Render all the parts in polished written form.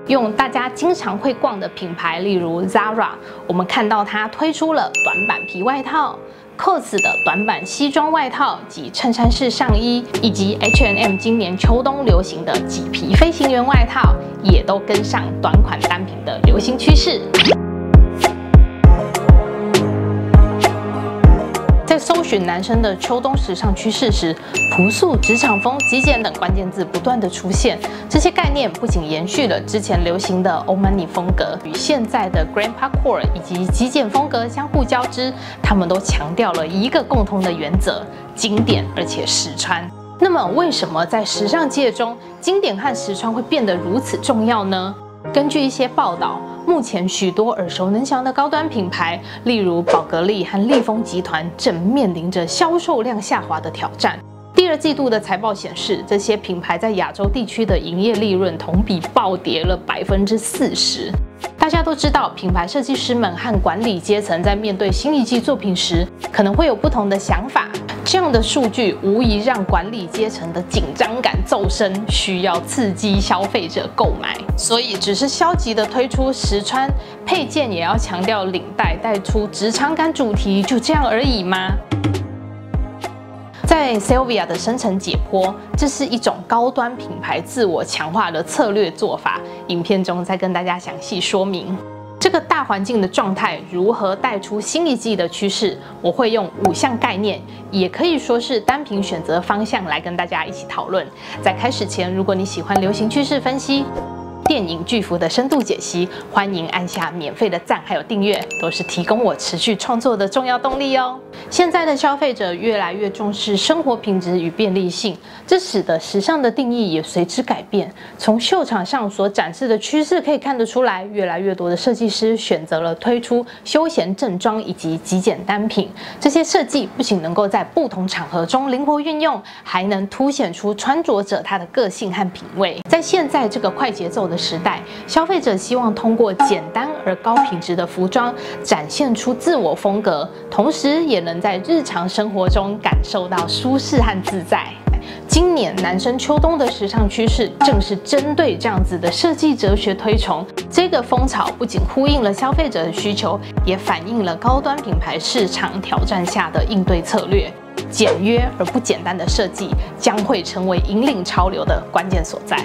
用大家经常会逛的品牌，例如 Zara， 我们看到它推出了短版皮外套。 COS 的短版西装外套及衬衫式上衣，以及 H&M 今年秋冬流行的麂皮飞行员外套，也都跟上短款单品的流行趋势。在搜寻男生的秋冬时尚趋势时，朴素、职场风、极简等关键字不断的出现。这些概念不仅延续了之前流行的 Old Money 风格，与现在的 Grandpa Core 以及极简风格相互交织。他们都强调了一个共同的原则：经典而且实穿。那么，为什么在时尚界中，经典和实穿会变得如此重要呢？根据一些报道，目前许多耳熟能详的高端品牌，例如宝格丽和利丰集团，正面临着销售量下滑的挑战。第二季度的财报显示，这些品牌在亚洲地区的营业利润同比暴跌了40%。大家都知道，品牌设计师们和管理阶层在面对新一季作品时，可能会有不同的想法。这样的数据无疑让管理阶层的紧张感骤升，需要刺激消费者购买。所以，只是消极的推出实穿配件，也要强调领带带出职场感主题，就这样而已吗？在 Sylvia 的深层解剖，这是一种高端品牌自我强化的策略做法。影片中再跟大家详细说明这个大环境的状态如何带出新一季的趋势。我会用5项概念，也可以说是单品选择方向来跟大家一起讨论。在开始前，如果你喜欢流行趋势分析、电影巨幅的深度解析，欢迎按下免费的赞还有订阅，都是提供我持续创作的重要动力哦。现在的消费者越来越重视生活品质与便利性，这使得时尚的定义也随之改变。从秀场上所展示的趋势可以看得出来，越来越多的设计师选择了推出休闲正装以及极简单品。这些设计不仅能够在不同场合中灵活运用，还能凸显出穿着者他的个性和品味。在现在这个快节奏的时代，消费者希望通过简单而高品质的服装展现出自我风格，同时也能在日常生活中感受到舒适和自在。今年男生秋冬的时尚趋势正是针对这样子的设计哲学推崇。这个风潮不仅呼应了消费者的需求，也反映了高端品牌市场挑战下的应对策略。简约而不简单的设计将会成为引领潮流的关键所在。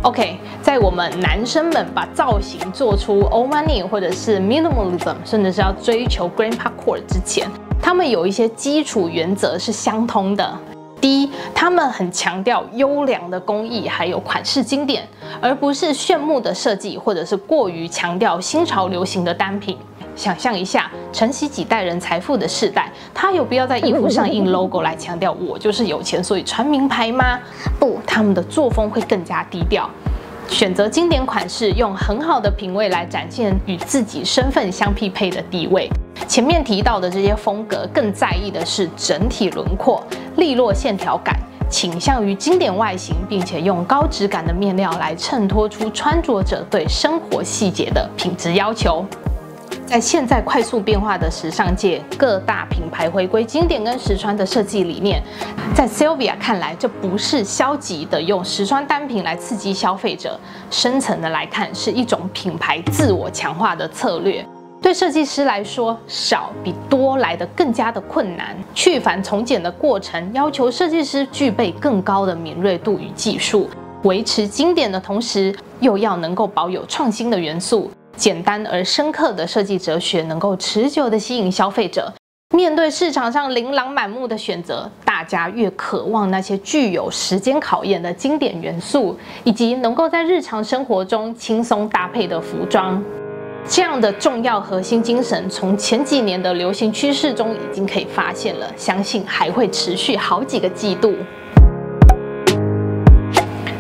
OK， 在我们男生们把造型做出 Old Money 或者是 Minimalism， 甚至是要追求 Grandpa Core 之前，他们有一些基础原则是相通的。第一，他们很强调优良的工艺还有款式经典，而不是炫目的设计或者是过于强调新潮流行的单品。想象一下，承袭几代人财富的世代，他有必要在衣服上印 logo 来强调我就是有钱，所以穿名牌吗？不，他们的作风会更加低调，选择经典款式，用很好的品味来展现与自己身份相匹配的地位。前面提到的这些风格，更在意的是整体轮廓、利落线条感，倾向于经典外形，并且用高质感的面料来衬托出穿着者对生活细节的品质要求。在现在快速变化的时尚界，各大品牌回归经典跟实穿的设计理念，在 Sylvia 看来，这不是消极的用实穿单品来刺激消费者，深层的来看，是一种品牌自我强化的策略。对设计师来说，少比多来得更加的困难。去繁从简的过程，要求设计师具备更高的敏锐度与技术，维持经典的同时，又要能够保有创新的元素。简单而深刻的设计哲学能够持久地吸引消费者。面对市场上琳琅满目的选择，大家越渴望那些具有时间考验的经典元素，以及能够在日常生活中轻松搭配的服装。这样的重要核心精神，从前几年的流行趋势中已经可以发现了，相信还会持续好几个季度。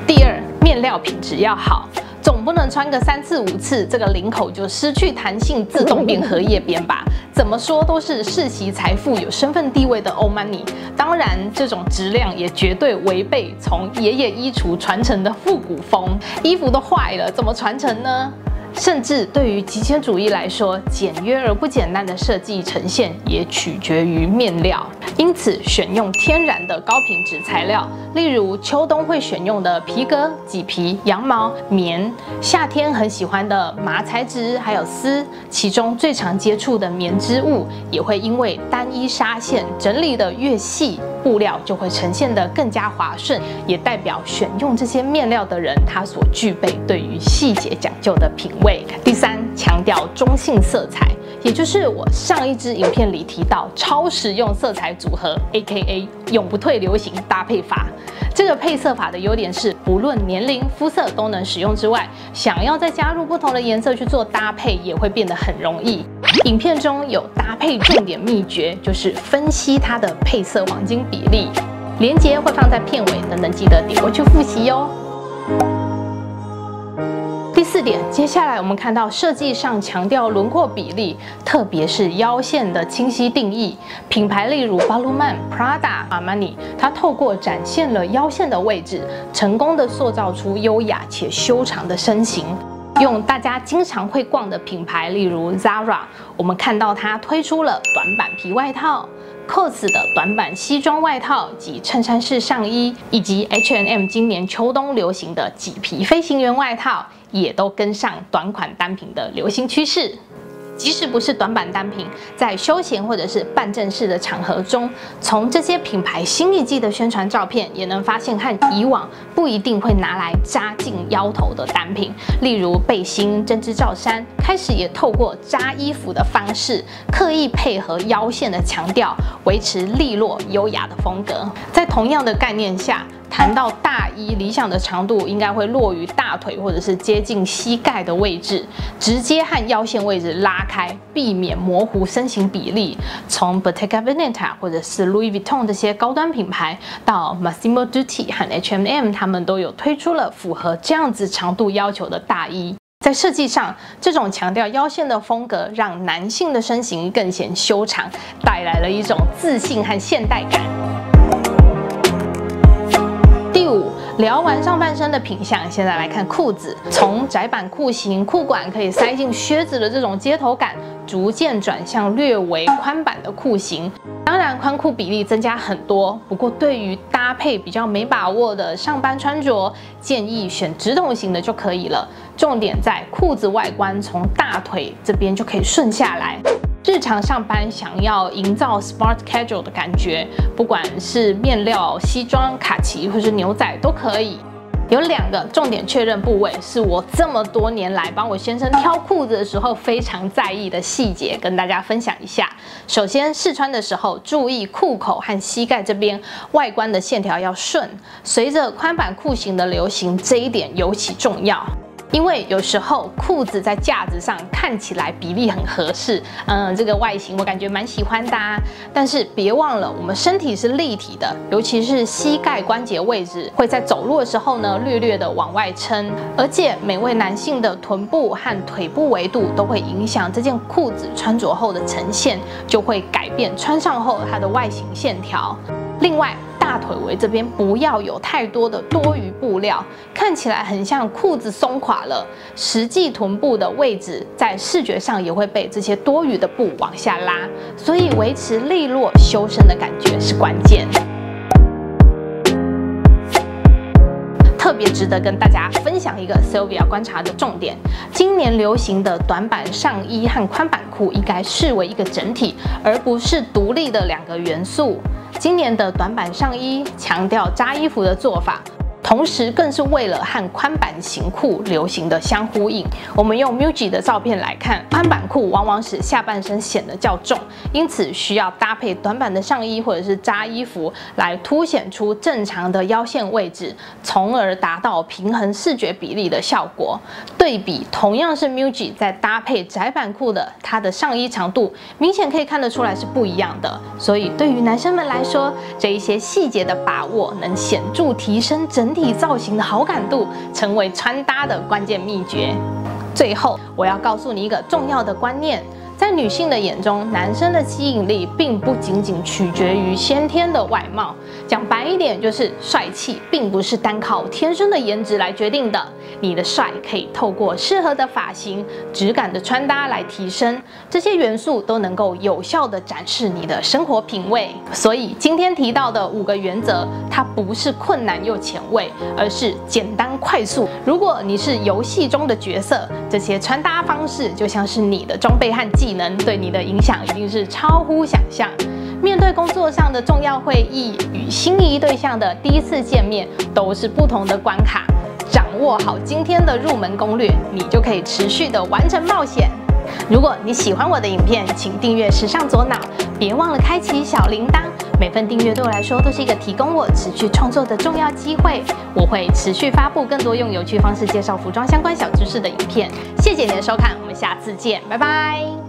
第二，面料品质要好。总不能穿个3次5次，这个领口就失去弹性，自动变荷叶边吧？怎么说都是世袭财富、有身份地位的 Old Money。当然，这种质量也绝对违背从爷爷衣橱传承的复古风。衣服都坏了，怎么传承呢？甚至对于极简主义来说，简约而不简单的设计呈现也取决于面料。因此，选用天然的高品质材料，例如秋冬会选用的皮革、麂皮、羊毛、棉；夏天很喜欢的麻材质，还有丝。其中最常接触的棉织物，也会因为单一纱线整理的越细，布料就会呈现得更加滑顺，也代表选用这些面料的人，他所具备对于细节讲究的品味。第三，强调中性色彩，也就是我上一支影片里提到超实用色彩组合 ，AKA 永不退流行搭配法。这个配色法的优点是，不论年龄、肤色都能使用之外，想要再加入不同的颜色去做搭配，也会变得很容易。影片中有搭配重点秘诀，就是分析它的配色黄金比例，连结会放在片尾，等等记得点过去复习哟。第四点，接下来我们看到设计上强调轮廓比例，特别是腰线的清晰定义。品牌例如 Balmain、Prada、Armani， 它透过展现了腰线的位置，成功的塑造出优雅且修长的身形。用大家经常会逛的品牌，例如 Zara， 我们看到它推出了短版皮外套。COS 的短版西装外套及衬衫式上衣，以及 H&M 今年秋冬流行的麂皮飞行员外套，也都跟上短款单品的流行趋势。即使不是短版单品，在休闲或者是半正式的场合中，从这些品牌新一季的宣传照片，也能发现和以往不一定会拿来扎进腰头的单品，例如背心、针织罩衫，开始也透过扎衣服的方式，刻意配合腰线的强调，维持利落优雅的风格。在同样的概念下，谈到大衣，理想的长度应该会落于大腿或者是接近膝盖的位置，直接和腰线位置拉开，避免模糊身形比例。从 Bottega Veneta 或者是 Louis Vuitton 这些高端品牌，到 Massimo Dutti 和 H&M， 他们都有推出了符合这样子长度要求的大衣。在设计上，这种强调腰线的风格，让男性的身形更显修长，带来了一种自信和现代感。聊完上半身的品相，现在来看裤子。从窄版裤型、裤管可以塞进靴子的这种街头感，逐渐转向略为宽版的裤型。当然，宽裤比例增加很多，不过对于搭配比较没把握的上班穿着，建议选直筒型的就可以了。重点在裤子外观，从大腿这边就可以顺下来。日常上班想要营造 smart casual 的感觉，不管是面料、西装、卡其或是牛仔都可以。有2个重点确认部位，是我这么多年来帮我先生挑裤子的时候非常在意的细节，跟大家分享一下。首先，试穿的时候注意裤口和膝盖这边外观的线条要顺，随着宽版裤型的流行，这一点尤其重要。因为有时候裤子在架子上看起来比例很合适，这个外形我感觉蛮喜欢的啊。但是别忘了，我们身体是立体的，尤其是膝盖关节位置会在走路的时候呢，略略的往外撑。而且每位男性的臀部和腿部维度都会影响这件裤子穿着后的呈现，就会改变穿上后它的外形线条。另外，大腿围这边不要有太多的多余布料，看起来很像裤子松垮了，实际臀部的位置在视觉上也会被这些多余的布往下拉，所以维持利落修身的感觉是关键。特别值得跟大家分享一个 Sylvia 观察的重点：今年流行的短版上衣和宽版裤应该视为一个整体，而不是独立的2个元素。今年的短版上衣强调扎衣服的做法，同时更是为了和宽版型裤流行的相呼应。我们用 Muji 的照片来看，宽版裤往往使下半身显得较重，因此需要搭配短版的上衣或者是扎衣服来凸显出正常的腰线位置，从而达到平衡视觉比例的效果。对比同样是 Muji 在搭配窄版裤的，它的上衣长度明显可以看得出来是不一样的。所以对于男生们来说，这一些细节的把握能显著提升整体造型的好感度，成为穿搭的关键秘诀。最后，我要告诉你一个重要的观念：在女性的眼中，男生的吸引力并不仅仅取决于先天的外貌，讲白一点就是帅气并不是单靠天生的颜值来决定的。你的帅可以透过适合的发型、质感的穿搭来提升，这些元素都能够有效地展示你的生活品味。所以今天提到的5个原则，它不是困难又前卫，而是简单快速。如果你是游戏中的角色，这些穿搭方式就像是你的装备和技能，对你的影响一定是超乎想象。面对工作上的重要会议与心仪对象的第一次见面，都是不同的关卡。掌握好今天的入门攻略，你就可以持续的完成冒险。如果你喜欢我的影片，请订阅时尚左脑，别忘了开启小铃铛。每份订阅对我来说都是一个提供我持续创作的重要机会。我会持续发布更多用有趣方式介绍服装相关小知识的影片。谢谢你的收看，我们下次见，拜拜。